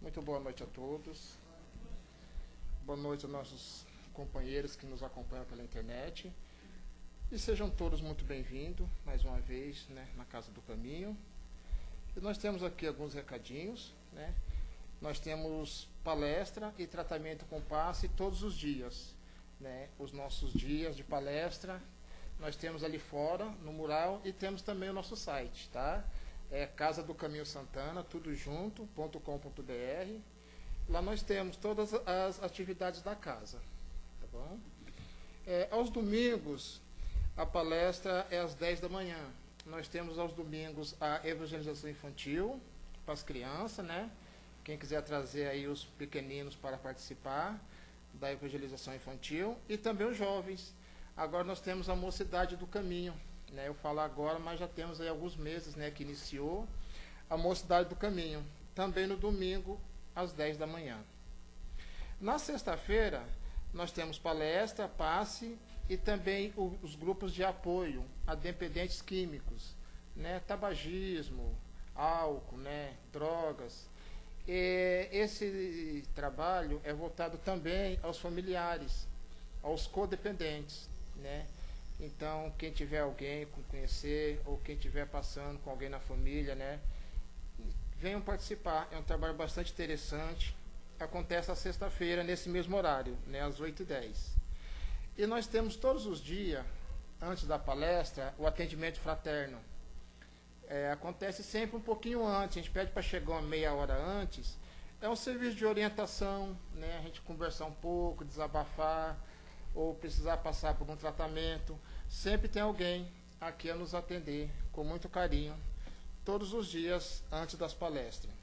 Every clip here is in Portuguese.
Muito boa noite a todos. Boa noite aos nossos companheiros que nos acompanham pela internet. E sejam todos muito bem-vindos, mais uma vez, na Casa do Caminho. E nós temos aqui alguns recadinhos, Nós temos palestra e tratamento com passe todos os dias, Os nossos dias de palestra, nós temos ali fora, no mural, e temos também o nosso site, tá? É Casa do Caminho Santana, tudo junto.com.br. Lá nós temos todas as atividades da casa, tá bom? Aos domingos, a palestra é às 10 da manhã. Nós temos aos domingos a evangelização infantil para as crianças, Quem quiser trazer aí os pequeninos para participar da evangelização infantil e também os jovens. Agora nós temos a Mocidade do Caminho, Eu falo agora, mas já temos aí alguns meses, que iniciou a Mocidade do Caminho, também no domingo às 10 da manhã. Na sexta-feira, nós temos palestra, passe e também os grupos de apoio a dependentes químicos, tabagismo, álcool, drogas. E esse trabalho é voltado também aos familiares, aos codependentes, Então, quem tiver alguém com conhecer, ou quem estiver passando com alguém na família, venham participar. É um trabalho bastante interessante. Acontece a sexta-feira, nesse mesmo horário, às 8h10. E nós temos todos os dias, antes da palestra, o atendimento fraterno. Acontece sempre um pouquinho antes, a gente pede para chegar uma meia hora antes. É um serviço de orientação, A gente conversar um pouco, desabafar, ou precisar passar por um tratamento. Sempre tem alguém aqui a nos atender com muito carinho, todos os dias antes das palestras.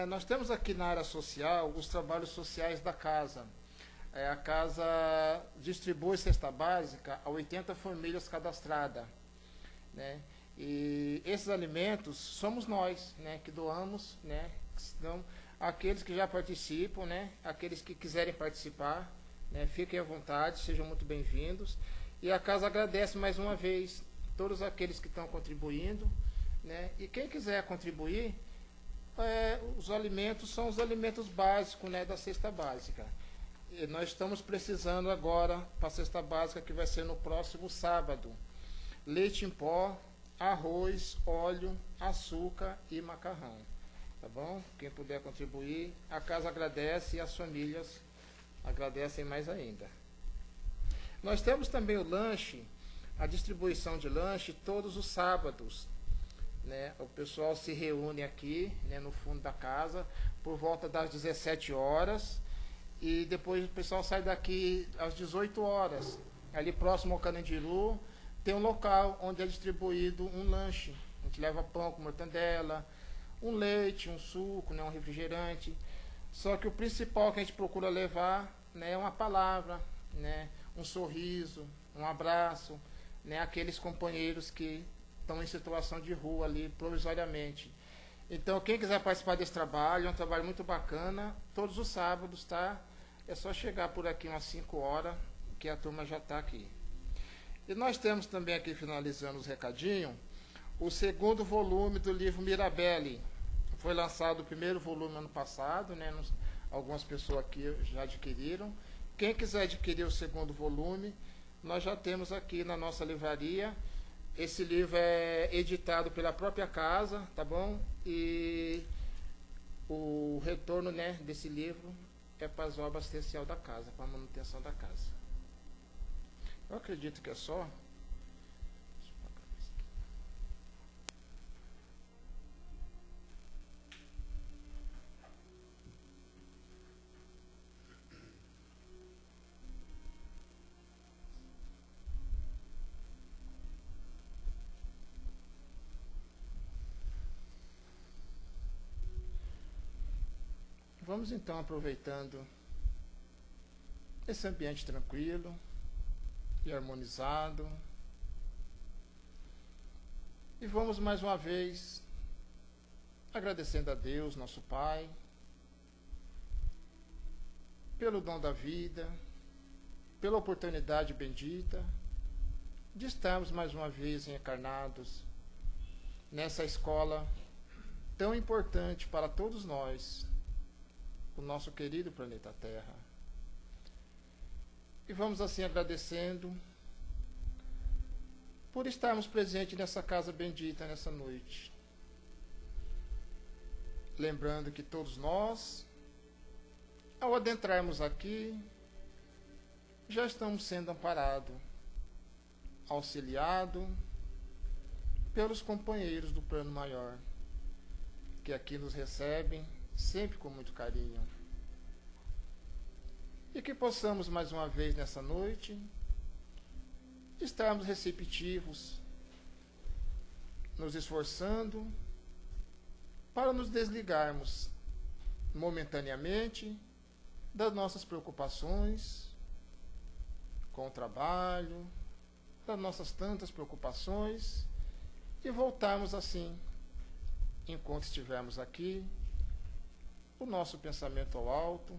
Nós temos aqui na área social os trabalhos sociais da casa. A casa distribui cesta básica a 80 famílias cadastradas, E esses alimentos somos nós, que doamos, Então, aqueles que já participam, aqueles que quiserem participar, fiquem à vontade, sejam muito bem-vindos. E a casa agradece mais uma vez todos aqueles que estão contribuindo, E quem quiser contribuir, os alimentos são os alimentos básicos, da cesta básica. E nós estamos precisando agora para a cesta básica, que vai ser no próximo sábado: leite em pó, arroz, óleo, açúcar e macarrão. Tá bom? Quem puder contribuir, a casa agradece e as famílias agradecem mais ainda. Nós temos também o lanche, a distribuição de lanche todos os sábados, O pessoal se reúne aqui, no fundo da casa, por volta das 17 horas, e depois o pessoal sai daqui às 18 horas. Ali próximo ao Carandiru, tem um local onde é distribuído um lanche. A gente leva pão com mortandela, um leite, um suco, um refrigerante. Só que o principal que a gente procura levar, é uma palavra, um sorriso, um abraço, aqueles companheiros que estão em situação de rua ali provisoriamente. Então, quem quiser participar desse trabalho, é um trabalho muito bacana, todos os sábados, tá? É só chegar por aqui umas 5 horas, que a turma já está aqui. E nós temos também aqui, finalizando os recadinhos, o segundo volume do livro Mirabelle. Foi lançado o primeiro volume ano passado, algumas pessoas aqui já adquiriram. Quem quiser adquirir o segundo volume, nós já temos aqui na nossa livraria. Esse livro é editado pela própria casa, tá bom? E o retorno, desse livro é para as obras essenciais da casa, para a manutenção da casa. Eu acredito que é só. Vamos então, aproveitando esse ambiente tranquilo e harmonizado, e vamos mais uma vez agradecendo a Deus, nosso Pai, pelo dom da vida, pela oportunidade bendita de estarmos mais uma vez encarnados nessa escola tão importante para todos nós, o nosso querido planeta Terra. E vamos assim agradecendo por estarmos presentes nessa casa bendita nessa noite. Lembrando que todos nós, ao adentrarmos aqui, já estamos sendo amparados, auxiliados pelos companheiros do plano maior, que aqui nos recebem sempre com muito carinho. E que possamos mais uma vez nessa noite estarmos receptivos, nos esforçando para nos desligarmos momentaneamente das nossas preocupações com o trabalho, das nossas tantas preocupações, e voltarmos assim, enquanto estivermos aqui, o nosso pensamento ao alto,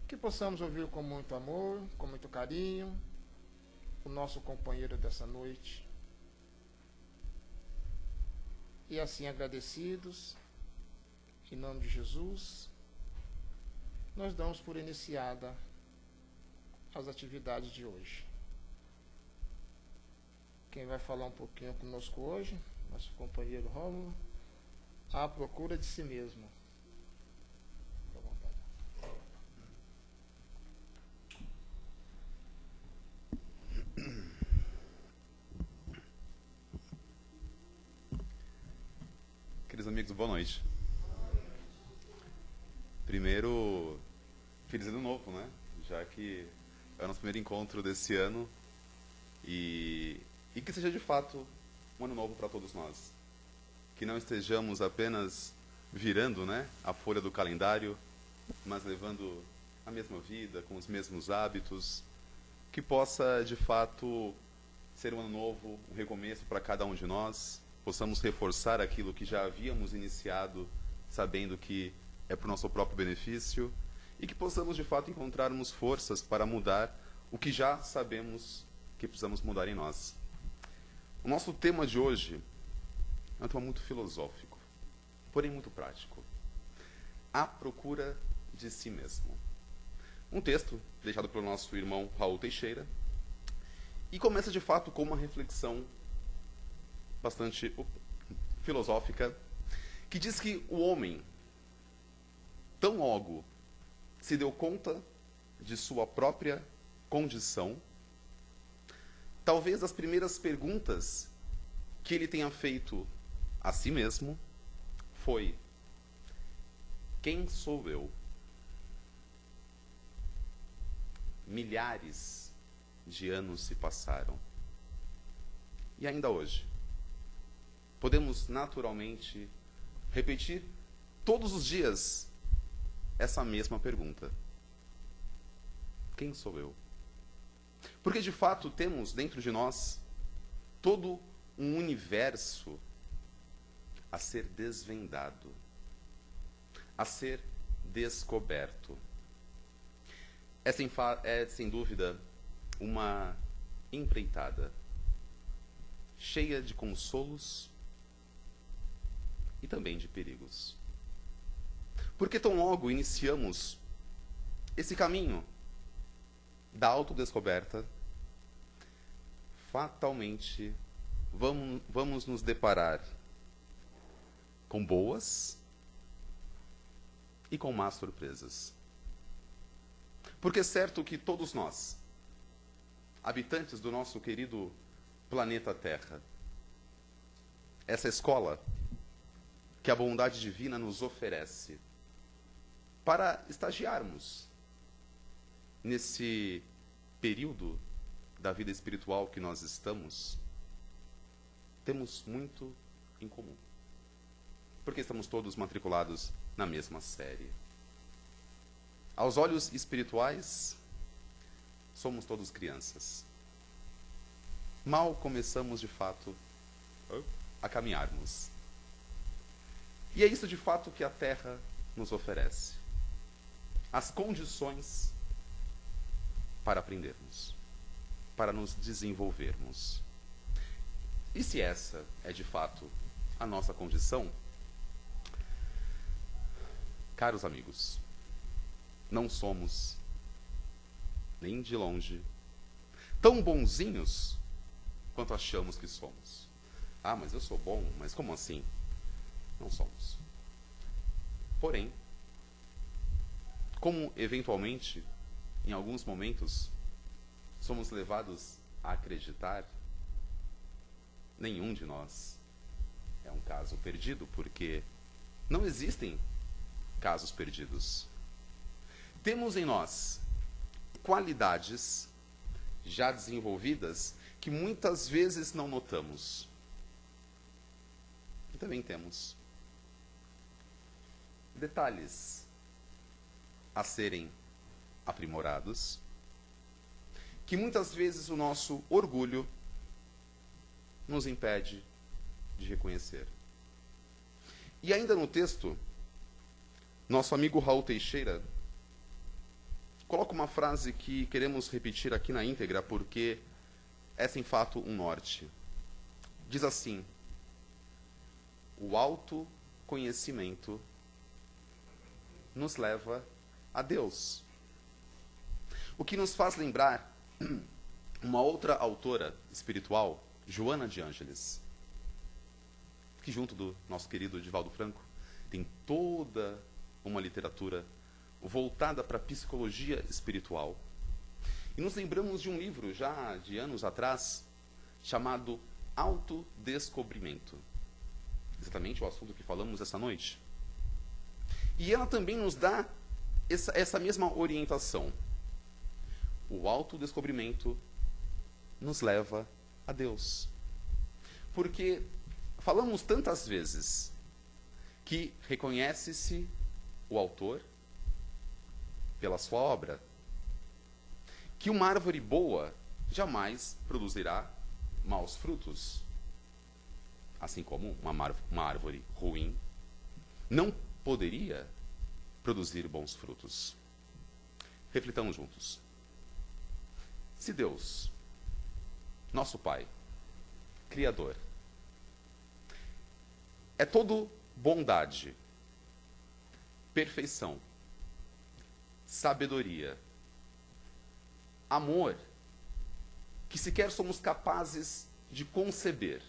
que possamos ouvir com muito amor, com muito carinho, o nosso companheiro dessa noite. E assim agradecidos, em nome de Jesus, nós damos por iniciada as atividades de hoje. Quem vai falar um pouquinho conosco hoje, nosso companheiro Rômulo, à procura de si mesmo. Fique à vontade. Queridos amigos, boa noite. Primeiro, feliz ano novo, né? Já que é o nosso primeiro encontro desse ano e que seja de fato um ano novo para todos nós. Que não estejamos apenas virando, né, a folha do calendário, mas levando a mesma vida, com os mesmos hábitos. Que possa de fato ser um ano novo, um recomeço para cada um de nós. Possamos reforçar aquilo que já havíamos iniciado, sabendo que é para o nosso próprio benefício, e que possamos, de fato, encontrarmos forças para mudar o que já sabemos que precisamos mudar em nós. O nosso tema de hoje é um tema muito filosófico, porém muito prático. A procura de si mesmo. Um texto deixado pelo nosso irmão Raul Teixeira, e começa, de fato, com uma reflexão bastante filosófica, que diz que o homem, tão logo se deu conta de sua própria condição, talvez as primeiras perguntas que ele tenha feito a si mesmo foi: quem sou eu? Milhares de anos se passaram. E ainda hoje, podemos naturalmente repetir todos os dias essa mesma pergunta: quem sou eu? Porque de fato temos dentro de nós todo um universo a ser desvendado, a ser descoberto. É sem dúvida uma empreitada cheia de consolos e também de perigos. Porque tão logo iniciamos esse caminho da autodescoberta, fatalmente vamos nos deparar com boas e com más surpresas. Porque é certo que todos nós, habitantes do nosso querido planeta Terra, essa escola que a bondade divina nos oferece para estagiarmos nesse período da vida espiritual que nós estamos, temos muito em comum. Porque estamos todos matriculados na mesma série. Aos olhos espirituais, somos todos crianças. Mal começamos, de fato, a caminharmos. E é isso, de fato, que a Terra nos oferece. As condições para aprendermos, para nos desenvolvermos. E se essa é, de fato, a nossa condição, caros amigos, não somos, nem de longe, tão bonzinhos quanto achamos que somos. Ah, mas eu sou bom, mas como assim? Não somos. Porém, como eventualmente, em alguns momentos, somos levados a acreditar, nenhum de nós é um caso perdido, porque não existem casos perdidos. Temos em nós qualidades já desenvolvidas que muitas vezes não notamos. E também temos detalhes a serem aprimorados, que muitas vezes o nosso orgulho nos impede de reconhecer. E ainda no texto, nosso amigo Raul Teixeira coloca uma frase que queremos repetir aqui na íntegra, porque é sem fato um norte. Diz assim: o autoconhecimento nos leva a Deus. O que nos faz lembrar uma outra autora espiritual, Joana de Ângeles, que junto do nosso querido Divaldo Franco, tem toda uma literatura voltada para a psicologia espiritual. E nos lembramos de um livro, já de anos atrás, chamado Autodescobrimento. Exatamente o assunto que falamos essa noite. E ela também nos dá essa mesma orientação. O autodescobrimento nos leva a Deus. Porque falamos tantas vezes que reconhece-se o autor pela sua obra, que uma árvore boa jamais produzirá maus frutos, assim como uma árvore ruim não poderia produzir bons frutos. Reflitamos juntos. Se Deus, nosso Pai, Criador, é todo bondade, perfeição, sabedoria, amor, que sequer somos capazes de conceber,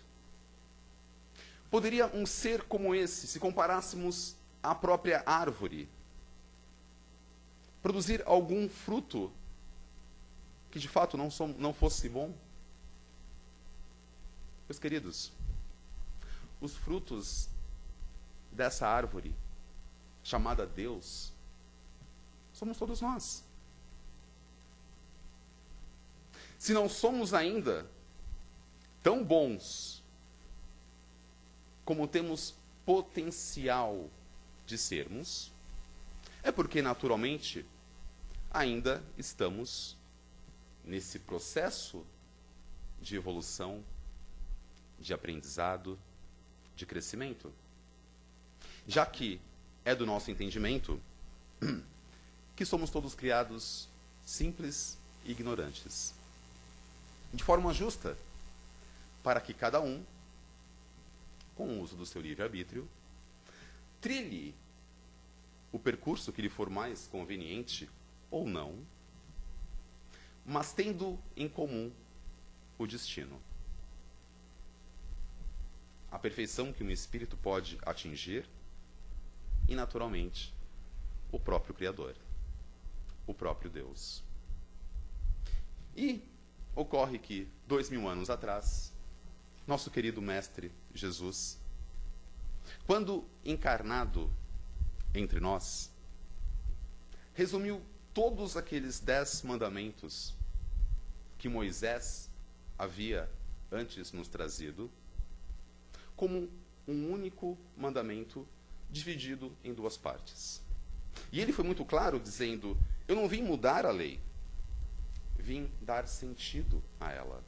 poderia um ser como esse, se comparássemos à própria árvore, produzir algum fruto que de fato não fosse bom? Meus queridos, os frutos dessa árvore chamada Deus somos todos nós. Se não somos ainda tão bons como temos potencial de sermos, é porque, naturalmente, ainda estamos nesse processo de evolução, de aprendizado, de crescimento. Já que é do nosso entendimento que somos todos criados simples e ignorantes, de forma justa, para que cada um, com o uso do seu livre-arbítrio, trilhe o percurso que lhe for mais conveniente ou não, mas tendo em comum o destino. A perfeição que um espírito pode atingir e, naturalmente, o próprio Criador, o próprio Deus. E ocorre que, 2000 anos atrás, nosso querido Mestre Jesus, quando encarnado entre nós, resumiu todos aqueles 10 mandamentos que Moisés havia antes nos trazido como um único mandamento dividido em 2 partes. E ele foi muito claro dizendo: eu não vim mudar a lei, vim dar sentido a ela.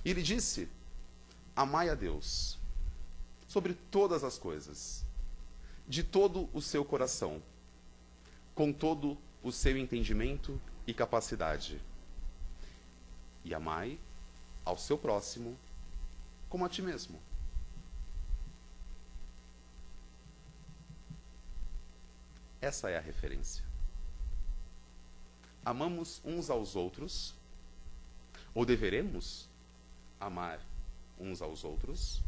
E ele disse: amai a Deus sobre todas as coisas, de todo o seu coração, com todo o seu entendimento e capacidade. E amai ao seu próximo como a ti mesmo. Essa é a referência. Amamos uns aos outros, ou deveremos amar uns aos outros,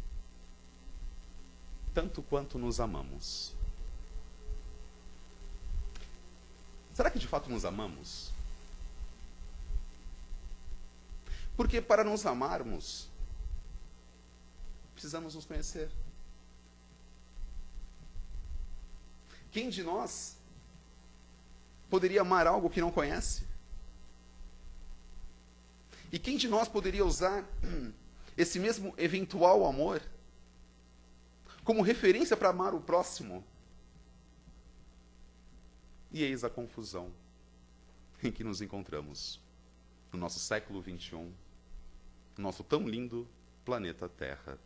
tanto quanto nos amamos. Será que de fato nos amamos? Porque para nos amarmos, precisamos nos conhecer. Quem de nós poderia amar algo que não conhece? E quem de nós poderia usar esse mesmo eventual amor como referência para amar o próximo? E eis a confusão em que nos encontramos no nosso século XXI, no nosso tão lindo planeta Terra.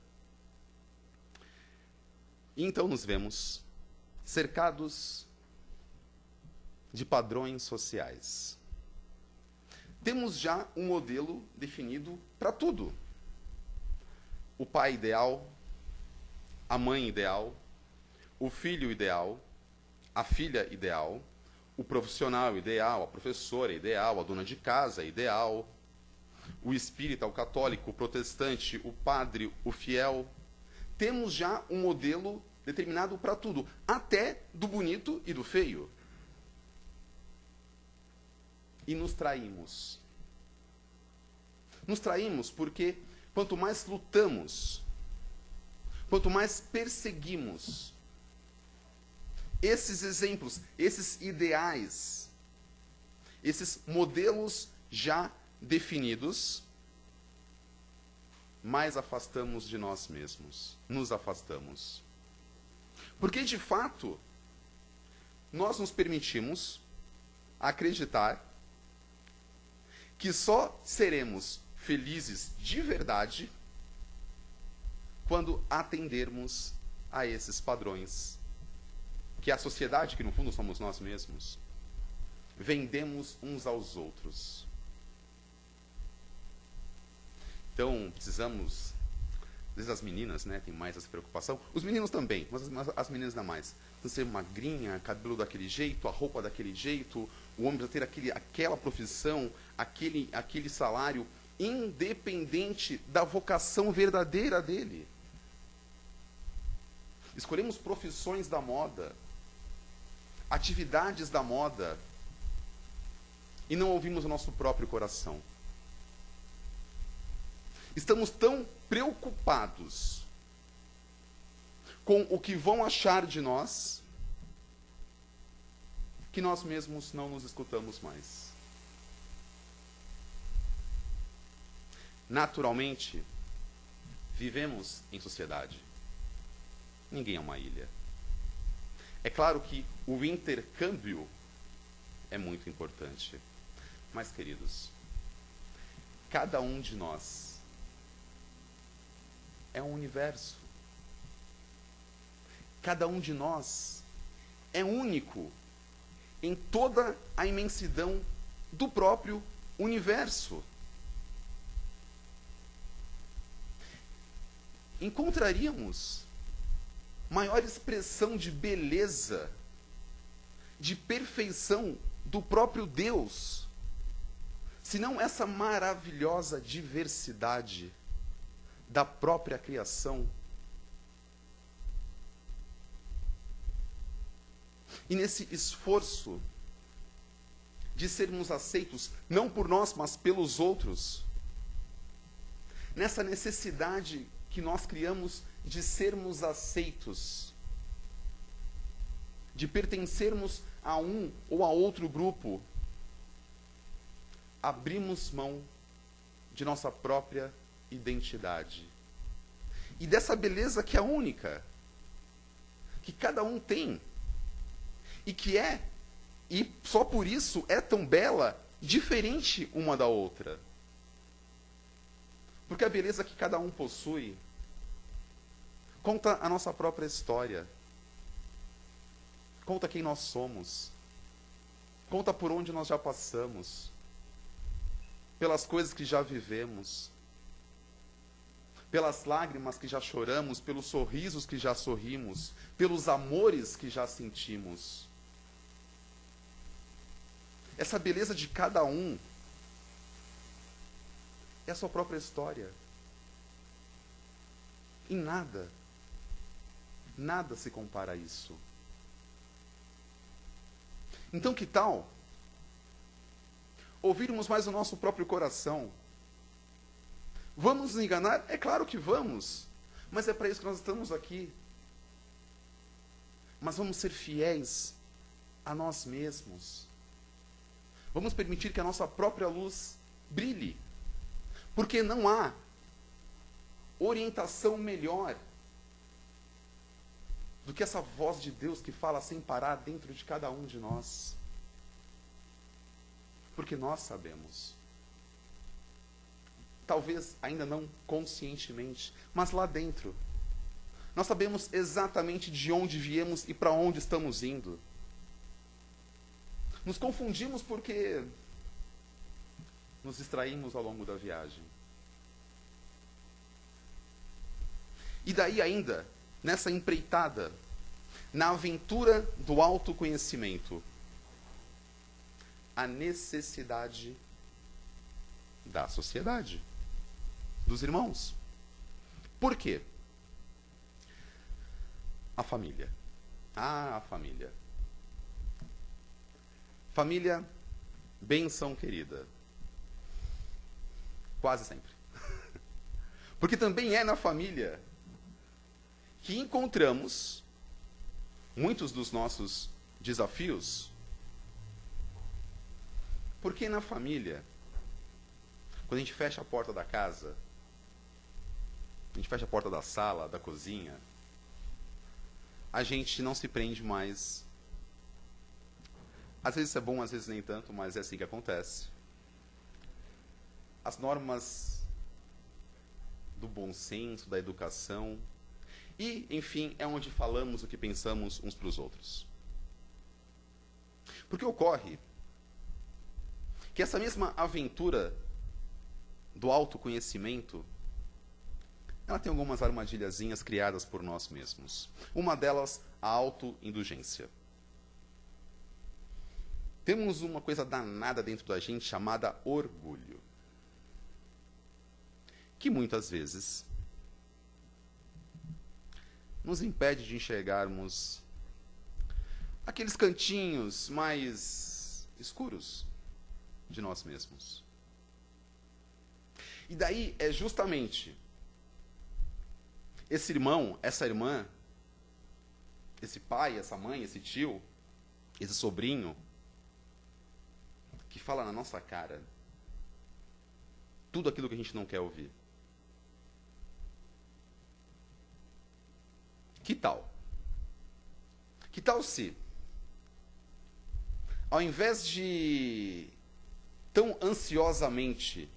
E então nos vemos cercados de padrões sociais. Temos já um modelo definido para tudo. O pai ideal, a mãe ideal, o filho ideal, a filha ideal, o profissional ideal, a professora ideal, a dona de casa ideal, o espírita, o católico, o protestante, o padre, o fiel. Temos já um modelo determinado para tudo, até do bonito e do feio. E nos traímos. Nos traímos porque quanto mais lutamos, quanto mais perseguimos esses exemplos, esses ideais, esses modelos já definidos, mais afastamos de nós mesmos, nos afastamos. Porque, de fato, nós nos permitimos acreditar que só seremos felizes de verdade quando atendermos a esses padrões que a sociedade, que no fundo somos nós mesmos, vendemos uns aos outros. Então, precisamos, às vezes as meninas, né, têm mais essa preocupação, os meninos também, mas as meninas ainda mais. Precisa ser magrinha, cabelo daquele jeito, a roupa daquele jeito, o homem precisa ter aquela profissão, aquele salário, independente da vocação verdadeira dele. Escolhemos profissões da moda, atividades da moda, e não ouvimos o nosso próprio coração. Estamos tão preocupados com o que vão achar de nós, que nós mesmos não nos escutamos mais. Naturalmente, vivemos em sociedade. Ninguém é uma ilha. É claro que o intercâmbio é muito importante. Mas, queridos, cada um de nós é um universo. Cada um de nós é único em toda a imensidão do próprio universo. Encontraríamos maior expressão de beleza, de perfeição do próprio Deus, senão essa maravilhosa diversidade da própria criação. E nesse esforço de sermos aceitos, não por nós, mas pelos outros, nessa necessidade que nós criamos de sermos aceitos, de pertencermos a um ou a outro grupo, abrimos mão de nossa própria identidade. E dessa beleza que é única, que cada um tem, e que é, e só por isso é tão bela, diferente uma da outra. Porque a beleza que cada um possui conta a nossa própria história, conta quem nós somos, conta por onde nós já passamos, pelas coisas que já vivemos, pelas lágrimas que já choramos, pelos sorrisos que já sorrimos, pelos amores que já sentimos. essa beleza de cada um é a sua própria história. Em nada se compara a isso. Então, que tal ouvirmos mais o nosso próprio coração? Vamos nos enganar? É claro que vamos. Mas é para isso que nós estamos aqui. Mas vamos ser fiéis a nós mesmos. Vamos permitir que a nossa própria luz brilhe. Porque não há orientação melhor do que essa voz de Deus que fala sem parar dentro de cada um de nós. Porque nós sabemos. Talvez ainda não conscientemente, mas lá dentro. Nós sabemos exatamente de onde viemos e para onde estamos indo. Nos confundimos porque nos distraímos ao longo da viagem. E daí ainda, nessa empreitada, na aventura do autoconhecimento, a necessidade da sociedade, dos irmãos. Por quê? A família. A família. Família, bênção querida. Quase sempre. Porque também é na família que encontramos muitos dos nossos desafios. Porque na família, quando a gente fecha a porta da casa, a gente fecha a porta da sala, da cozinha, a gente não se prende mais. Às vezes é bom, às vezes nem tanto, mas é assim que acontece. As normas do bom senso, da educação. E, enfim, é onde falamos o que pensamos uns para os outros. Porque ocorre que essa mesma aventura do autoconhecimento, ela tem algumas armadilhazinhas criadas por nós mesmos. Uma delas, a autoindulgência. Temos uma coisa danada dentro da gente chamada orgulho. Que muitas vezes nos impede de enxergarmos aqueles cantinhos mais escuros de nós mesmos. E daí é justamente esse irmão, essa irmã, esse pai, essa mãe, esse tio, esse sobrinho, que fala na nossa cara tudo aquilo que a gente não quer ouvir. Que tal? Que tal se, ao invés de tão ansiosamente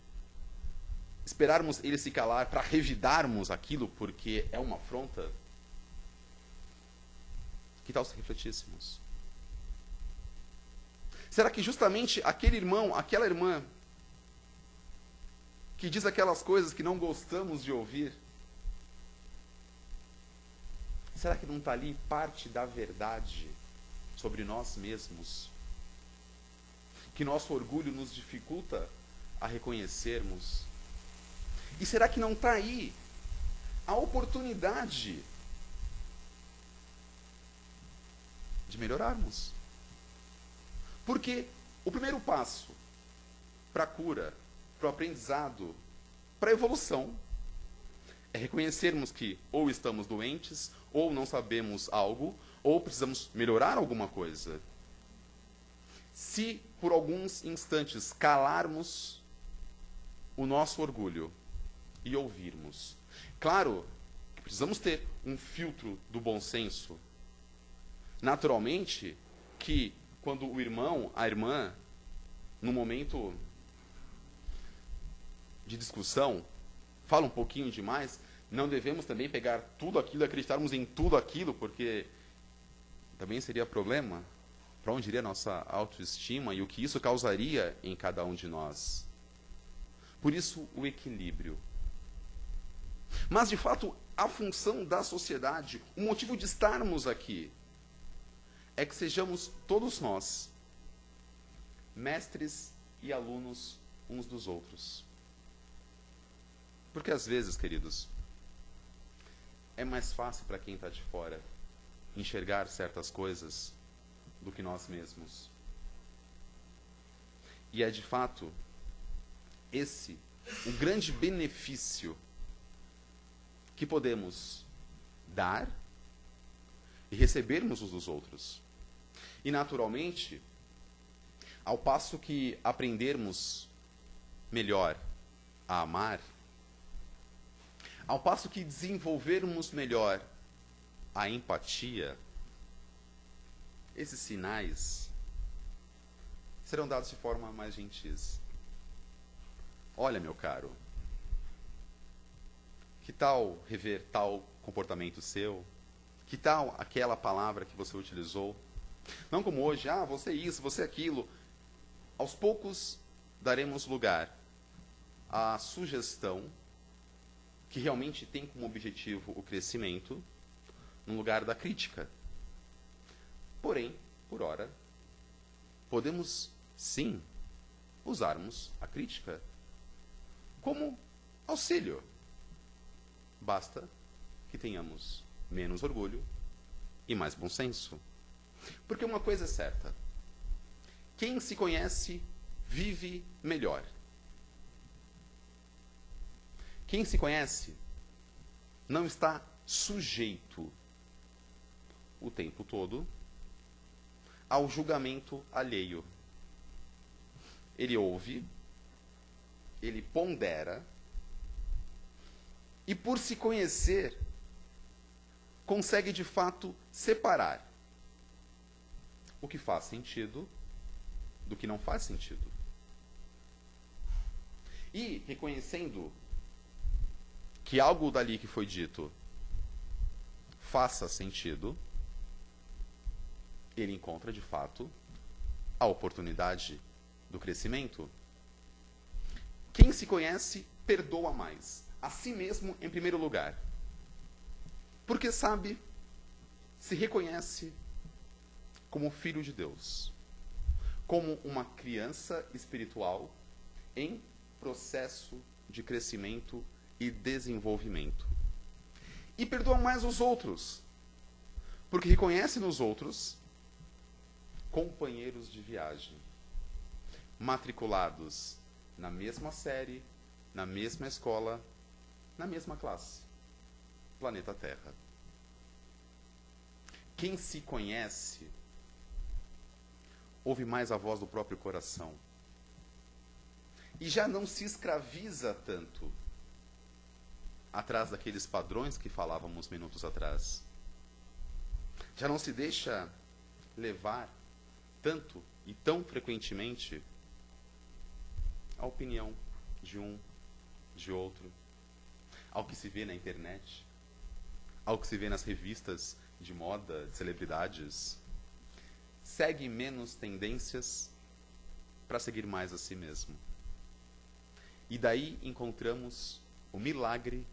esperarmos ele se calar para revidarmos aquilo porque é uma afronta, que tal se refletíssemos? Será que justamente aquele irmão, aquela irmã, que diz aquelas coisas que não gostamos de ouvir, será que não está ali parte da verdade sobre nós mesmos? Que nosso orgulho nos dificulta a reconhecermos? E será que não está aí a oportunidade de melhorarmos? Porque o primeiro passo para a cura, para o aprendizado, para a evolução, é reconhecermos que ou estamos doentes, ou não sabemos algo, ou precisamos melhorar alguma coisa. Se por alguns instantes calarmos o nosso orgulho e ouvirmos. Claro que precisamos ter um filtro do bom senso. Naturalmente que quando o irmão, a irmã, no momento de discussão, fala um pouquinho demais, não devemos também pegar tudo aquilo e acreditarmos em tudo aquilo, porque também seria problema. Para onde iria a nossa autoestima e o que isso causaria em cada um de nós? Por isso, o equilíbrio. Mas, de fato, a função da sociedade, o motivo de estarmos aqui, é que sejamos todos nós mestres e alunos uns dos outros. Porque às vezes, queridos, é mais fácil para quem está de fora enxergar certas coisas do que nós mesmos. E é de fato esse o grande benefício que podemos dar e recebermos uns dos outros. E naturalmente, ao passo que aprendermos melhor a amar, ao passo que desenvolvermos melhor a empatia, esses sinais serão dados de forma mais gentis. Olha, meu caro, que tal rever tal comportamento seu? Que tal aquela palavra que você utilizou? Não como hoje, você isso, você aquilo. Aos poucos daremos lugar à sugestão que realmente tem como objetivo o crescimento, no lugar da crítica. Porém, por ora, podemos sim usarmos a crítica como auxílio. Basta que tenhamos menos orgulho e mais bom senso. Porque uma coisa é certa: quem se conhece vive melhor. Quem se conhece não está sujeito o tempo todo ao julgamento alheio. Ele ouve, ele pondera, e por se conhecer, consegue de fato separar o que faz sentido do que não faz sentido. E reconhecendo que algo dali que foi dito faça sentido, ele encontra de fato a oportunidade do crescimento. Quem se conhece perdoa mais, a si mesmo em primeiro lugar, porque sabe, se reconhece como filho de Deus, como uma criança espiritual em processo de crescimento e desenvolvimento. E perdoa mais os outros, porque reconhece nos outros companheiros de viagem, matriculados na mesma série, na mesma escola, na mesma classe, planeta Terra. Quem se conhece ouve mais a voz do próprio coração e já não se escraviza tanto atrás daqueles padrões que falávamos minutos atrás. Já não se deixa levar tanto e tão frequentemente a opinião de um, de outro, ao que se vê na internet, ao que se vê nas revistas de moda, de celebridades. Segue menos tendências para seguir mais a si mesmo. E daí encontramos o milagre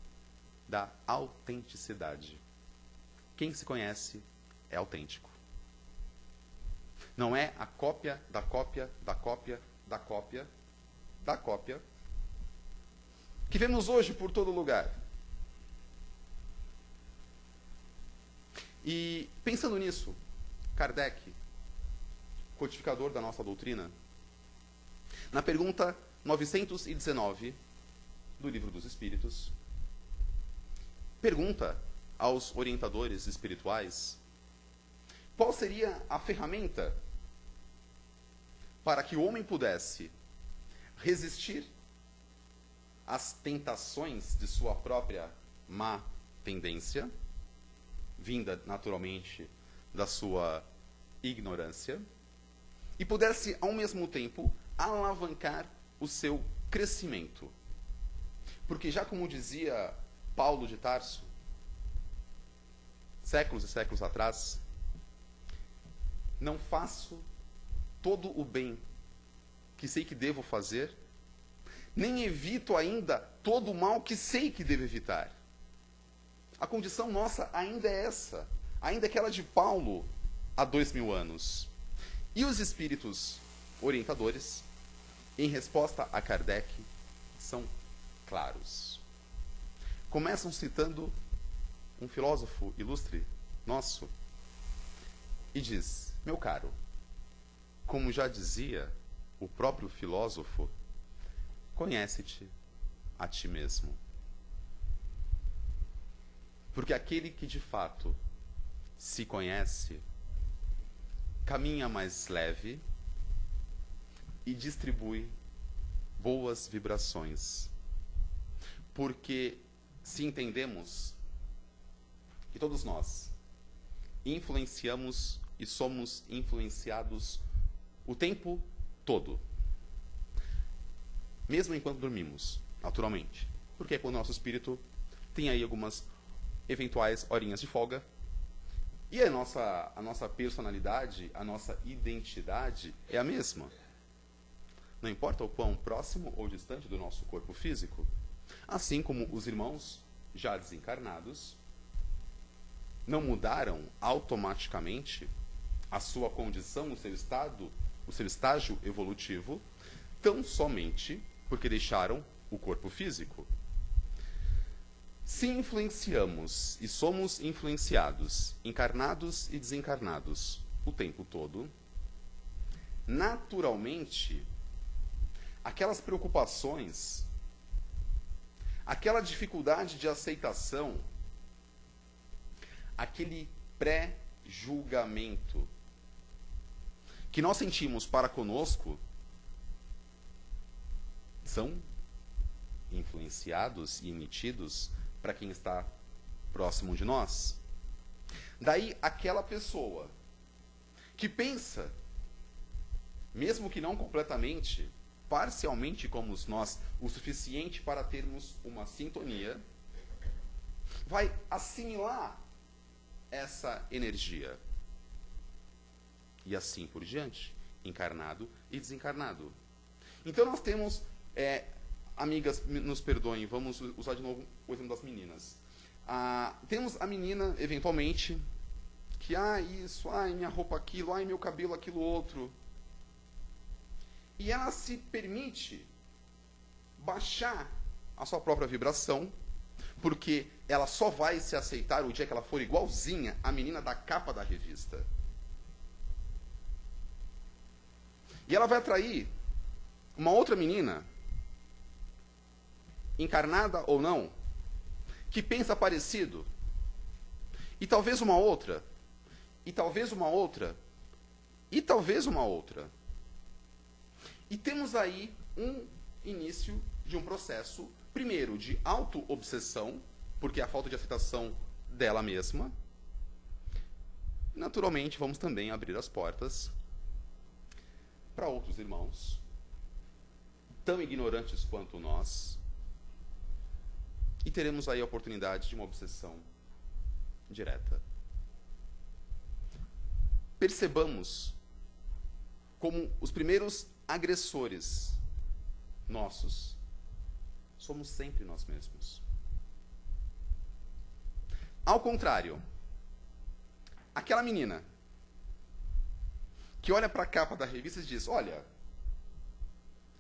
da autenticidade. Quem se conhece é autêntico. Não é a cópia da cópia da cópia da cópia da cópia que vemos hoje por todo lugar. E pensando nisso, Kardec, codificador da nossa doutrina, na pergunta 919 do Livro dos Espíritos, pergunta aos orientadores espirituais qual seria a ferramenta para que o homem pudesse resistir às tentações de sua própria má tendência, vinda naturalmente da sua ignorância, e pudesse, ao mesmo tempo, alavancar o seu crescimento. Porque já como dizia Paulo de Tarso, séculos e séculos atrás, não faço todo o bem que sei que devo fazer, nem evito ainda todo o mal que sei que devo evitar. A condição nossa ainda é essa, ainda é aquela de Paulo há 2000 anos. E os espíritos orientadores, em resposta a Kardec, são claros. Começam citando um filósofo ilustre nosso e diz: meu caro, como já dizia o próprio filósofo, conhece-te a ti mesmo. Porque aquele que de fato se conhece, caminha mais leve e distribui boas vibrações. Porque se entendemos que todos nós influenciamos e somos influenciados o tempo todo, mesmo enquanto dormimos, naturalmente. Porque é quando o nosso espírito tem aí algumas eventuais horinhas de folga. E a nossa personalidade, a nossa identidade é a mesma. Não importa o quão próximo ou distante do nosso corpo físico. Assim como os irmãos já desencarnados não mudaram automaticamente a sua condição, o seu estado, o seu estágio evolutivo, tão somente porque deixaram o corpo físico. Se influenciamos e somos influenciados, encarnados e desencarnados, o tempo todo, naturalmente, aquelas preocupações, aquela dificuldade de aceitação, aquele pré-julgamento que nós sentimos para conosco, são influenciados e emitidos para quem está próximo de nós. Daí aquela pessoa que pensa, mesmo que não completamente, parcialmente como nós, o suficiente para termos uma sintonia, vai assimilar essa energia. E assim por diante, encarnado e desencarnado. Então nós temos, amigas, nos perdoem, vamos usar de novo o exemplo das meninas. Temos a menina, eventualmente, que, isso, minha roupa aquilo, meu cabelo aquilo outro. E ela se permite baixar a sua própria vibração, porque ela só vai se aceitar o dia que ela for igualzinha à menina da capa da revista. E ela vai atrair uma outra menina, encarnada ou não, que pensa parecido, e talvez uma outra, e talvez uma outra, e talvez uma outra. E temos aí um início de um processo, primeiro, de auto-obsessão, porque é a falta de aceitação dela mesma. Naturalmente, vamos também abrir as portas para outros irmãos, tão ignorantes quanto nós, e teremos aí a oportunidade de uma obsessão direta. Percebamos como os primeiros agressores nossos somos sempre nós mesmos. Ao contrário, aquela menina que olha para a capa da revista e diz: olha,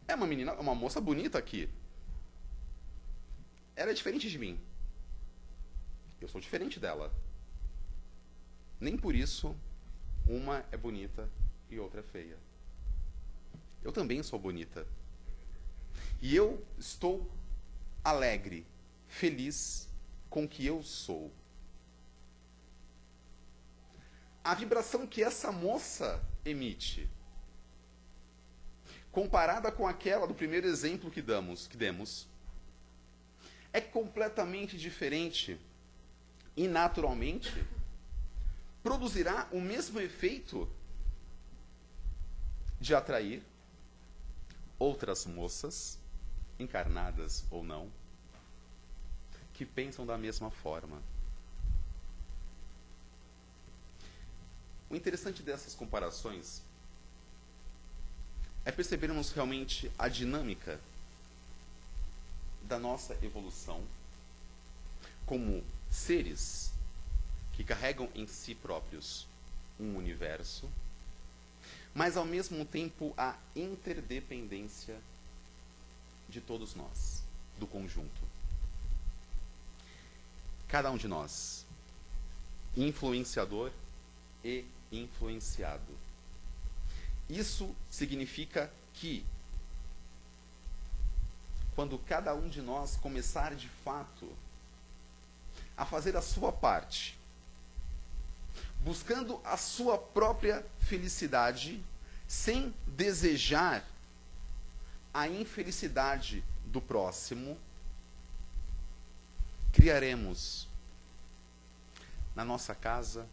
é uma menina, uma moça bonita aqui. Ela é diferente de mim. Eu sou diferente dela. Nem por isso uma é bonita e outra é feia. Eu também sou bonita. E eu estou alegre, feliz com o que eu sou. A vibração que essa moça emite, comparada com aquela do primeiro exemplo que demos, é completamente diferente e, naturalmente, produzirá o mesmo efeito de atrair outras moças, encarnadas ou não, que pensam da mesma forma. O interessante dessas comparações é percebermos realmente a dinâmica da nossa evolução como seres que carregam em si próprios um universo mas ao mesmo tempo a interdependência de todos nós, do conjunto. Cada um de nós, influenciador e influenciado. Isso significa que, quando cada um de nós começar de fato a fazer a sua parte, buscando a sua própria felicidade, sem desejar a infelicidade do próximo, criaremos na nossa casa,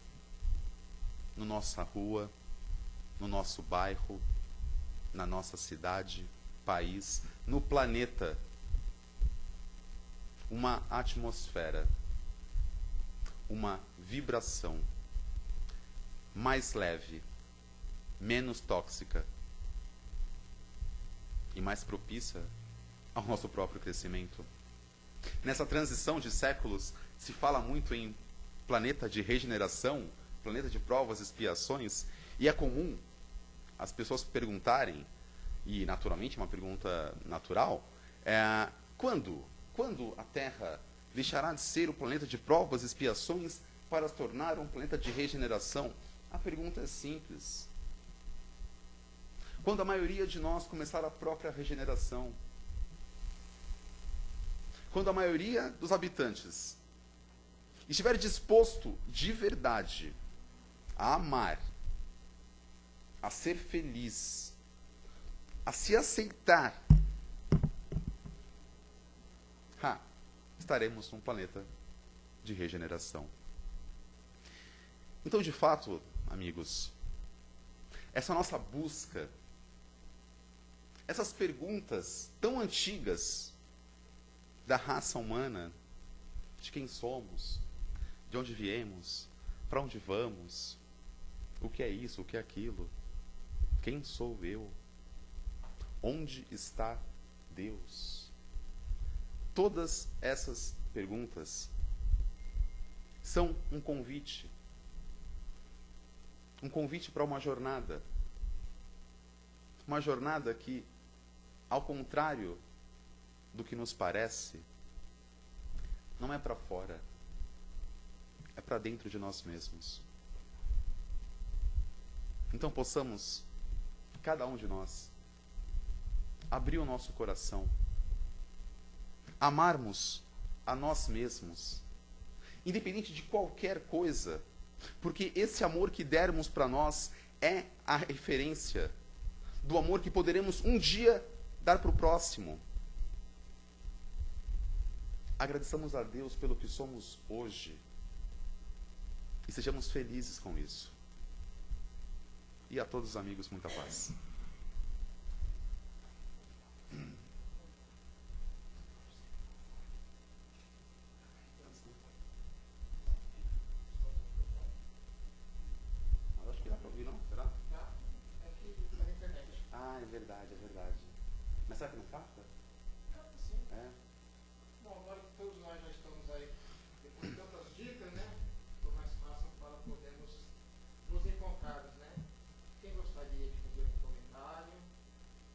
na nossa rua, no nosso bairro, na nossa cidade, país, no planeta, uma atmosfera, uma vibração mais leve, menos tóxica e mais propícia ao nosso próprio crescimento. Nessa transição de séculos, se fala muito em planeta de regeneração, planeta de provas e expiações, e é comum as pessoas perguntarem, e naturalmente uma pergunta natural, quando a Terra deixará de ser o planeta de provas e expiações para se tornar um planeta de regeneração? A pergunta é simples. Quando a maioria de nós começar a própria regeneração. Quando a maioria dos habitantes estiver disposto de verdade a amar, a ser feliz, a se aceitar, estaremos num planeta de regeneração. Então, de fato, amigos, essa nossa busca, essas perguntas tão antigas da raça humana, de quem somos, de onde viemos, para onde vamos, o que é isso, o que é aquilo, quem sou eu, onde está Deus? Todas essas perguntas são um convite para uma jornada que, ao contrário do que nos parece, não é para fora, é para dentro de nós mesmos. Então possamos, cada um de nós, abrir o nosso coração, amarmos a nós mesmos, independente de qualquer coisa, porque esse amor que dermos para nós é a referência do amor que poderemos um dia dar para o próximo. Agradeçamos a Deus pelo que somos hoje e sejamos felizes com isso. E a todos os amigos, muita paz. Acho que dá para ouvir, não? Será? Tá? É que tá na internet. Ah, é verdade, é verdade. Mas será que não capta? Sim. É. Bom, agora que todos nós já estamos aí, depois de tantas dicas, né? Ficou mais fácil para podermos nos encontrar, né? Quem gostaria de fazer um comentário,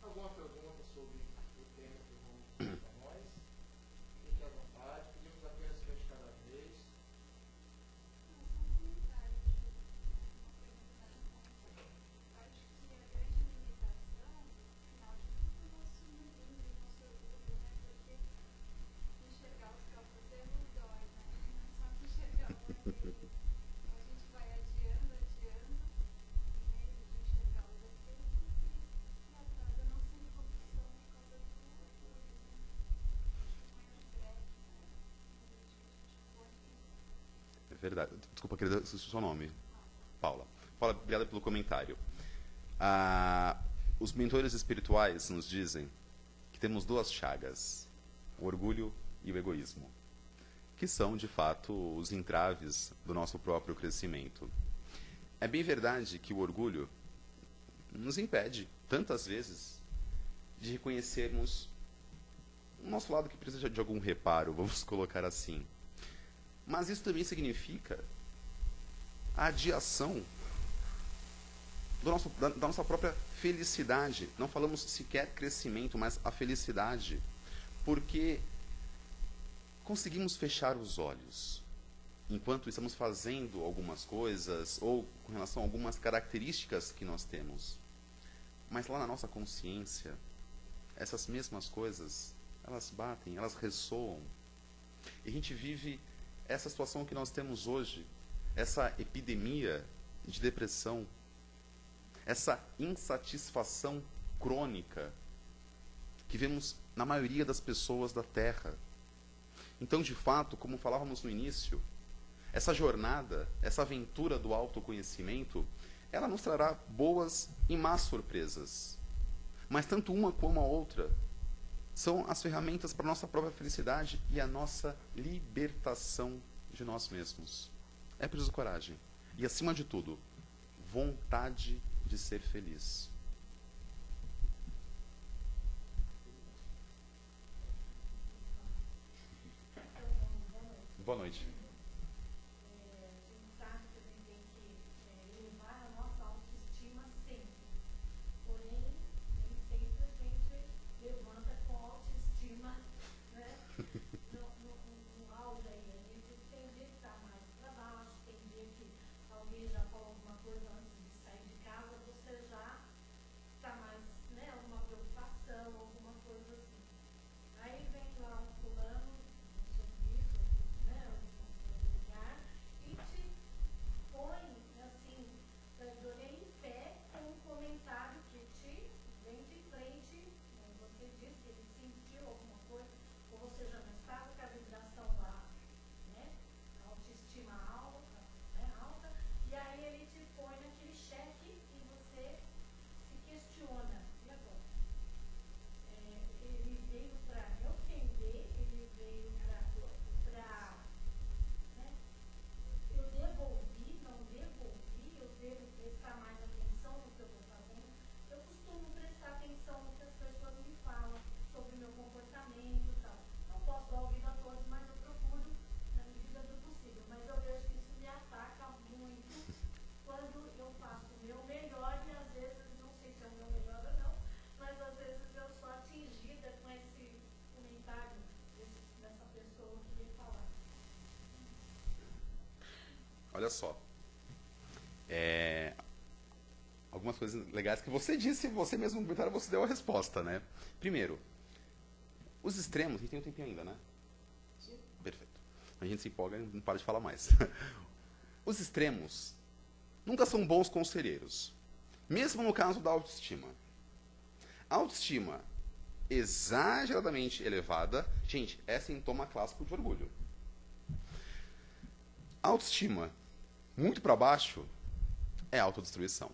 alguma pergunta sobre o tema que vamos fazer para nós, fique à vontade, pedimos apenas que de cada vez. É verdade. Desculpa, querida, esqueci o seu nome. Paula. Paula, obrigada pelo comentário. Os mentores espirituais nos dizem que temos duas chagas, o orgulho e o egoísmo, que são, de fato, os entraves do nosso próprio crescimento. É bem verdade que o orgulho nos impede, tantas vezes, de reconhecermos o nosso lado que precisa de algum reparo, vamos colocar assim. Mas isso também significa a adiação da nossa própria felicidade. Não falamos sequer crescimento, mas a felicidade. Porque conseguimos fechar os olhos enquanto estamos fazendo algumas coisas ou com relação a algumas características que nós temos. Mas lá na nossa consciência, essas mesmas coisas, elas batem, elas ressoam. E a gente vive essa situação que nós temos hoje, essa epidemia de depressão, essa insatisfação crônica que vemos na maioria das pessoas da Terra. Então, de fato, como falávamos no início, essa jornada, essa aventura do autoconhecimento, ela nos trará boas e más surpresas. Mas tanto uma como a outra são as ferramentas para a nossa própria felicidade e a nossa libertação de nós mesmos. É preciso coragem. E, acima de tudo, vontade de ser feliz. Boa noite. Olha só. Algumas coisas legais que você disse, você mesmo no comentário, você deu a resposta, né? Primeiro, os extremos, a gente tem um tempinho ainda, né? Sim. Perfeito. A gente se empolga e não para de falar mais. Os extremos nunca são bons conselheiros. Mesmo no caso da autoestima. A autoestima exageradamente elevada, gente, é sintoma clássico de orgulho. A autoestima muito para baixo é autodestruição.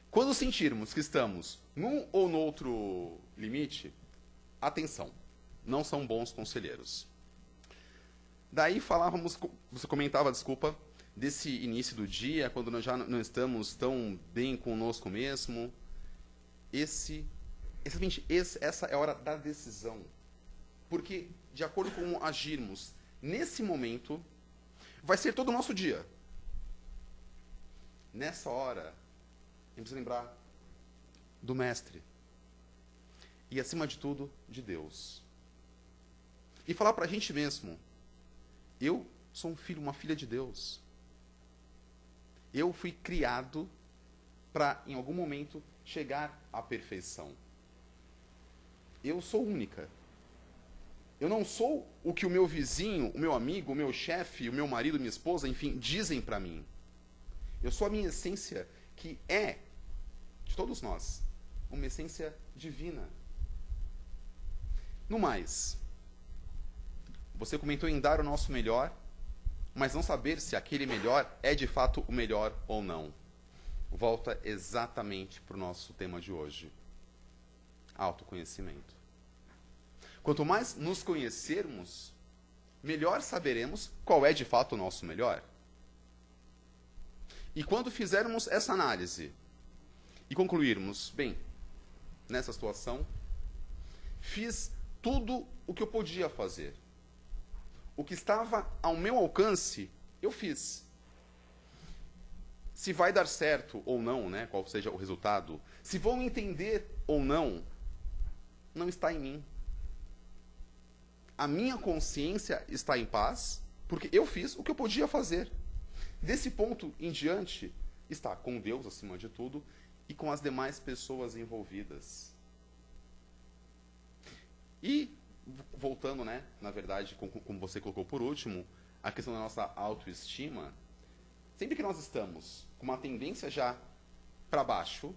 Quando sentirmos que estamos num ou no outro limite, atenção, não são bons conselheiros. Daí falávamos, você comentava, desculpa, desse início do dia, quando nós já não estamos tão bem conosco mesmo. Essa é a hora da decisão. Porque, de acordo com como agirmos nesse momento, vai ser todo o nosso dia. Nessa hora, a gente precisa lembrar do Mestre. E, acima de tudo, de Deus. E falar para a gente mesmo, eu sou um filho, uma filha de Deus. Eu fui criado para, em algum momento, chegar à perfeição. Eu sou única. Eu não sou o que o meu vizinho, o meu amigo, o meu chefe, o meu marido, minha esposa, enfim, dizem para mim. Eu sou a minha essência, que é, de todos nós, uma essência divina. No mais, você comentou em dar o nosso melhor, mas não saber se aquele melhor é de fato o melhor ou não. Volta exatamente para o nosso tema de hoje. Autoconhecimento. Quanto mais nos conhecermos, melhor saberemos qual é de fato o nosso melhor. E quando fizermos essa análise e concluirmos, bem, nessa situação, fiz tudo o que eu podia fazer. O que estava ao meu alcance, eu fiz. se vai dar certo ou não, né, qual seja o resultado, se vão entender ou não está em mim. A minha consciência está em paz, porque eu fiz o que eu podia fazer. Desse ponto em diante, está com Deus acima de tudo e com as demais pessoas envolvidas. E, voltando, né, na verdade, como você colocou por último, a questão da nossa autoestima, sempre que nós estamos com uma tendência já para baixo,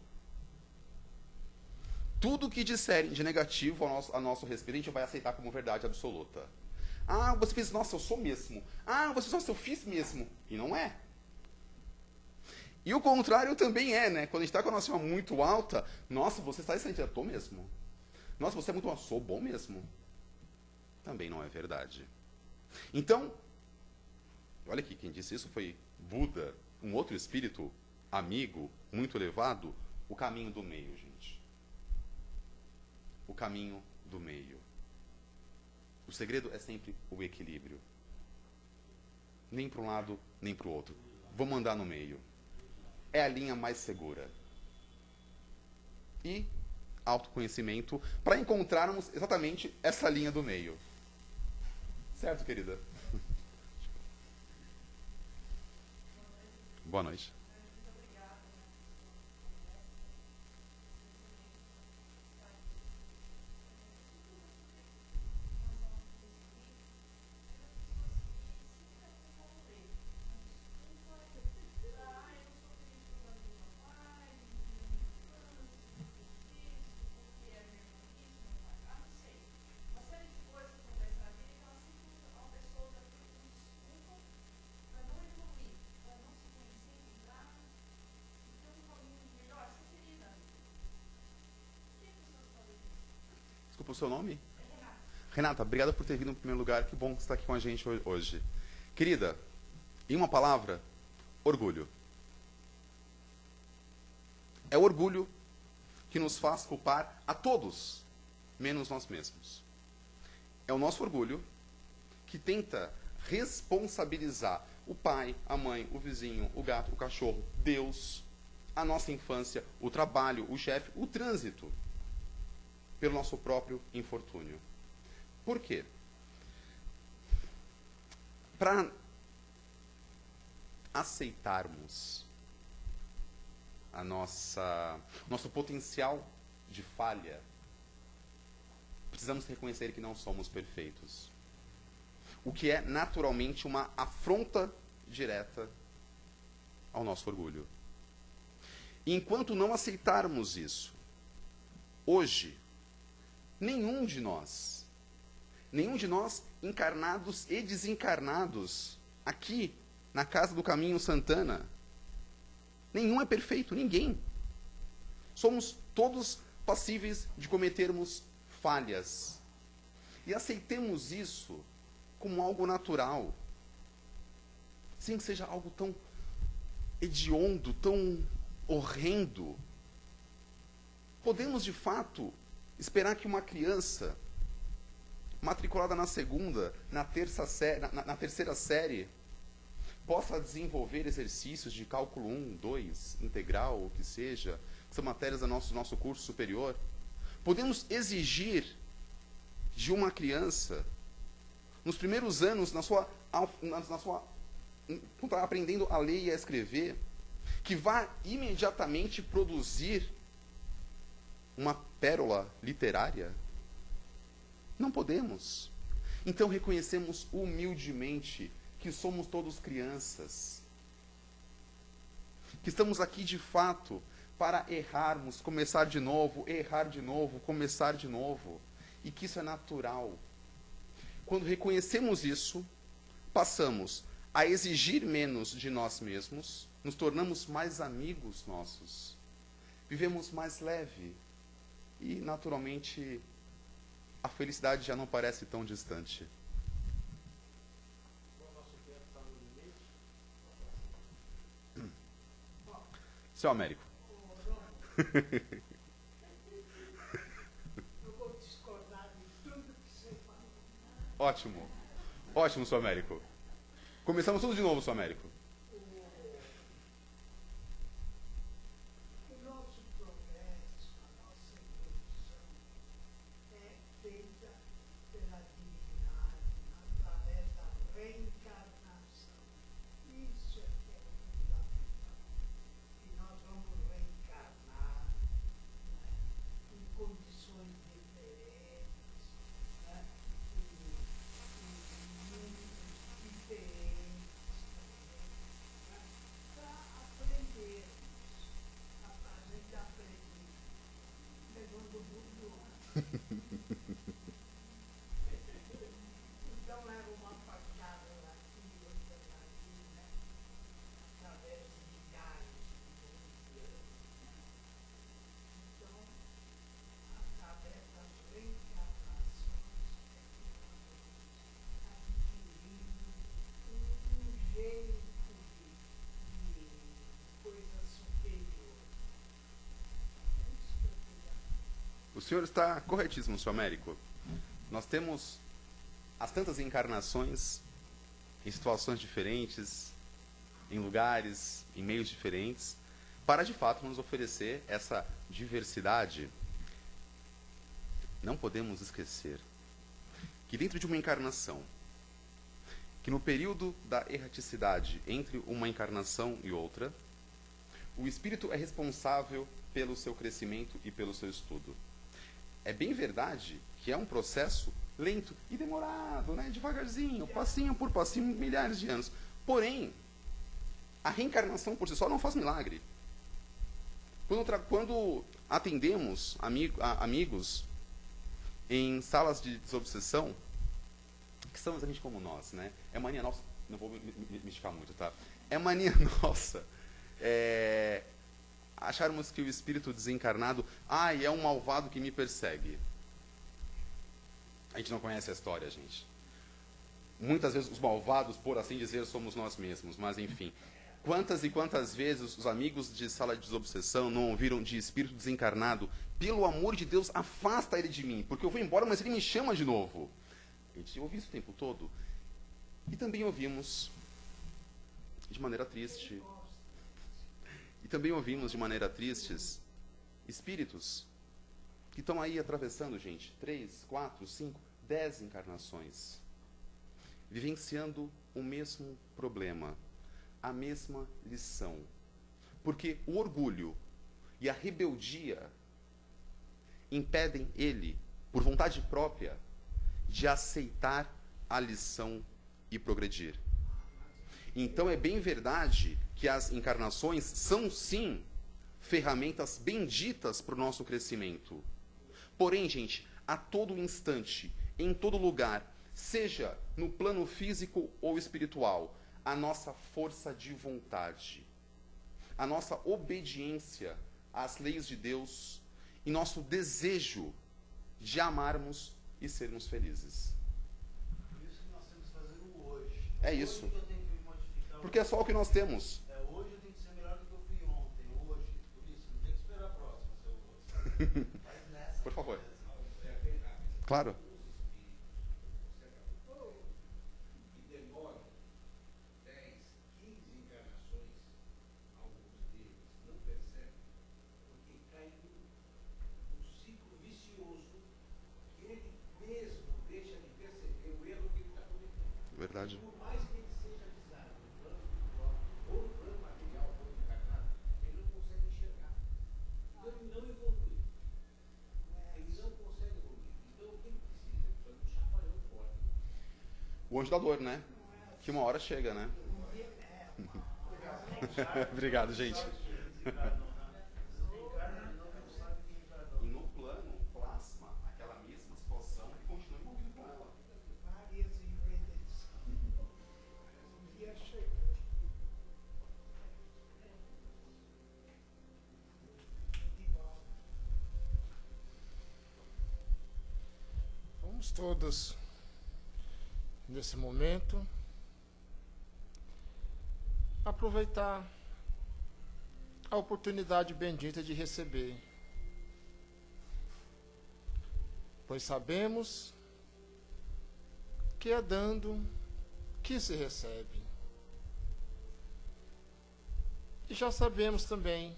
tudo que disserem de negativo a nosso respeito, a gente vai aceitar como verdade absoluta. Ah, você fez, nossa, eu sou mesmo. Ah, você, nossa, eu fiz mesmo. E não é. E o contrário também é, né? Quando a gente está com a nossa estima muito alta, nossa, você está excelente, eu estou mesmo. Nossa, você é muito bom, eu sou bom mesmo. Também não é verdade. Então, olha aqui, quem disse isso foi Buda, um outro espírito amigo, muito elevado, o caminho do meio, gente. O caminho do meio. O segredo é sempre o equilíbrio. Nem para um lado, nem para o outro. Vamos andar no meio. É a linha mais segura. E autoconhecimento para encontrarmos exatamente essa linha do meio. Certo, querida? Boa noite. Desculpa o seu nome? Renata, obrigada por ter vindo em primeiro lugar. Que bom que você está aqui com a gente hoje. Querida, em uma palavra, orgulho. É o orgulho que nos faz culpar a todos, menos nós mesmos. É o nosso orgulho que tenta responsabilizar o pai, a mãe, o vizinho, o gato, o cachorro, Deus, a nossa infância, o trabalho, o chefe, o trânsito, pelo nosso próprio infortúnio. Por quê? Para aceitarmos nosso potencial de falha, precisamos reconhecer que não somos perfeitos. O que é naturalmente uma afronta direta ao nosso orgulho. E enquanto não aceitarmos isso, hoje, nenhum de nós, encarnados e desencarnados, aqui na Casa do Caminho Santana, nenhum é perfeito, ninguém. Somos todos passíveis de cometermos falhas. E aceitemos isso como algo natural. Sem que seja algo tão hediondo, tão horrendo. Podemos, de fato, esperar que uma criança matriculada na segunda, na terceira série, possa desenvolver exercícios de cálculo 1, 2, integral, o que seja, que são matérias do nosso curso superior. Podemos exigir de uma criança, nos primeiros anos, quando está aprendendo a ler e a escrever, que vá imediatamente produzir uma pérola literária? Não podemos. Então reconhecemos humildemente que somos todos crianças. Que estamos aqui de fato para errarmos, começar de novo, errar de novo, começar de novo. E que isso é natural. Quando reconhecemos isso, passamos a exigir menos de nós mesmos, nos tornamos mais amigos nossos, vivemos mais leve e, naturalmente, a felicidade já não parece tão distante. Seu Américo. Eu vou discordar de tudo que você falou. Ótimo. Ótimo, seu Américo. Começamos tudo de novo, seu Américo. senhor está corretíssimo, senhor Américo. Nós temos as tantas encarnações em situações diferentes, em lugares, em meios diferentes, para de fato nos oferecer essa diversidade. Não podemos esquecer que dentro de uma encarnação, que no período da erraticidade entre uma encarnação e outra, o espírito é responsável pelo seu crescimento e pelo seu estudo. É bem verdade que é um processo lento e demorado, né? Devagarzinho, passinho por passinho, milhares de anos. Porém, a reencarnação por si só não faz milagre. Quando atendemos amigos em salas de desobsessão, que são exatamente como nós, né? É mania nossa, não vou me esticar muito, tá? É mania nossa acharmos que o espírito desencarnado, é um malvado que me persegue. A gente não conhece a história, gente. Muitas vezes os malvados, por assim dizer, somos nós mesmos, mas enfim. Quantas e quantas vezes os amigos de sala de desobsessão não ouviram de espírito desencarnado, pelo amor de Deus, afasta ele de mim, porque eu vou embora, mas ele me chama de novo. A gente ouve isso o tempo todo. E também ouvimos de maneira triste. Espíritos que estão aí atravessando, gente, 3, 4, 5, 10 encarnações, vivenciando o mesmo problema, a mesma lição. Porque o orgulho e a rebeldia impedem ele, por vontade própria, de aceitar a lição e progredir. Então é bem verdade que as encarnações são, sim, ferramentas benditas para o nosso crescimento. Porém, gente, a todo instante, em todo lugar, seja no plano físico ou espiritual, a nossa força de vontade, a nossa obediência às leis de Deus e nosso desejo de amarmos e sermos felizes. Por isso que nós temos que fazer o hoje. É isso. Hoje que eu tenho que me modificar. Porque é só o que nós temos. Hoje eu tenho que ser melhor do que eu fui ontem. Hoje. Por isso, não tem que esperar a próxima, se eu vou. Faz nessa. Por favor. Claro. E demoram 10, 15 encarnações, alguns deles não percebem, porque cai num ciclo vicioso que ele mesmo deixa de perceber o erro que ele está cometendo. Verdade. Por mais que ele seja avisado no plano espiritual ou no plano material ou encarnado, ele não consegue enxergar. Então ele não evolui. Ele não consegue evoluir. Então o que ele precisa? Ele precisa de um chacoalhão forte. O anjo da dor, né? Que uma hora chega, né? Obrigado, gente. E no plano plasma aquela mesma situação e continua envolvido com ela. Várias vezes. Um dia chega. De volta. Vamos todos, nesse momento, aproveitar a oportunidade bendita de receber. Pois sabemos que é dando que se recebe. E já sabemos também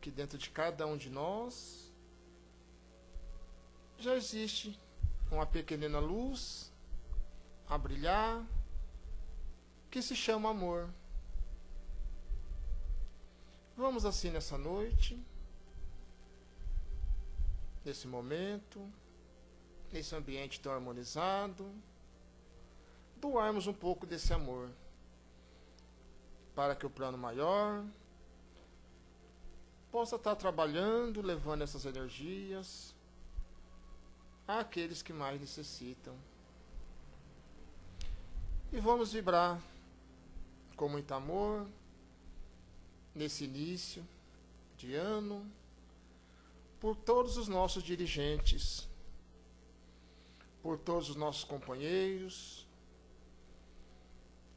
que dentro de cada um de nós já existe uma pequenina luz a brilhar que se chama amor. Vamos assim nessa noite, nesse momento, nesse ambiente tão harmonizado, doarmos um pouco desse amor para que o plano maior possa estar trabalhando, levando essas energias àqueles que mais necessitam. E vamos vibrar com muito amor nesse início de ano por todos os nossos dirigentes, por todos os nossos companheiros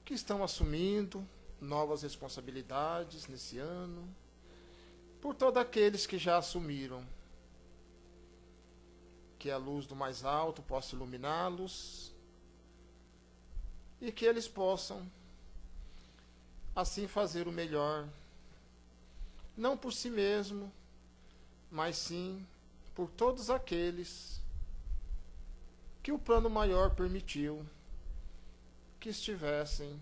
que estão assumindo novas responsabilidades nesse ano, por todos aqueles que já assumiram, que a luz do mais alto possa iluminá-los e que eles possam assim fazer o melhor, não por si mesmo, mas sim por todos aqueles que o plano maior permitiu que estivessem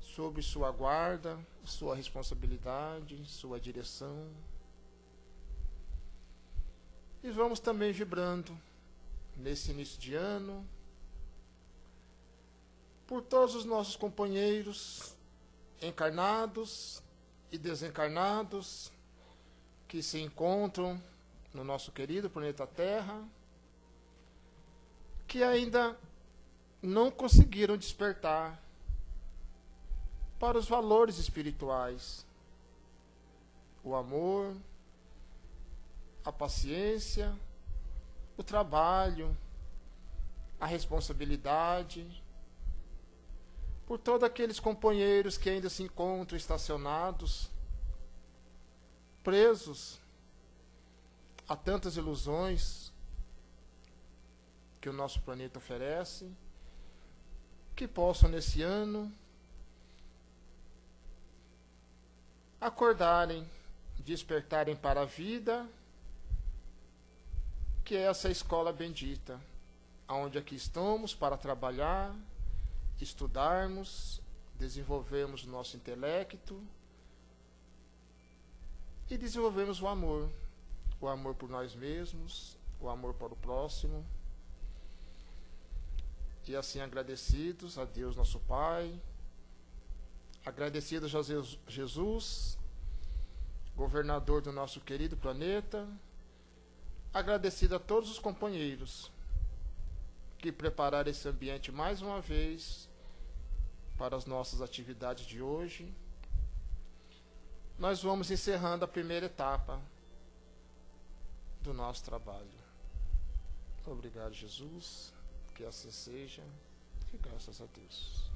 sob sua guarda, sua responsabilidade, sua direção. E vamos também vibrando nesse início de ano por todos os nossos companheiros encarnados e desencarnados que se encontram no nosso querido planeta Terra, que ainda não conseguiram despertar para os valores espirituais, o amor, a paciência, o trabalho, a responsabilidade, por todos aqueles companheiros que ainda se encontram estacionados, presos a tantas ilusões que o nosso planeta oferece, que possam nesse ano acordarem, despertarem para a vida, que é essa escola bendita, onde aqui estamos para trabalhar, estudarmos, desenvolvermos o nosso intelecto e desenvolvermos o amor por nós mesmos, o amor para o próximo. E assim agradecidos a Deus nosso Pai, agradecidos a Jesus, governador do nosso querido planeta, agradecido a todos os companheiros que prepararam esse ambiente mais uma vez para as nossas atividades de hoje. Nós vamos encerrando a primeira etapa do nosso trabalho. Obrigado, Jesus. Que assim seja. E graças a Deus.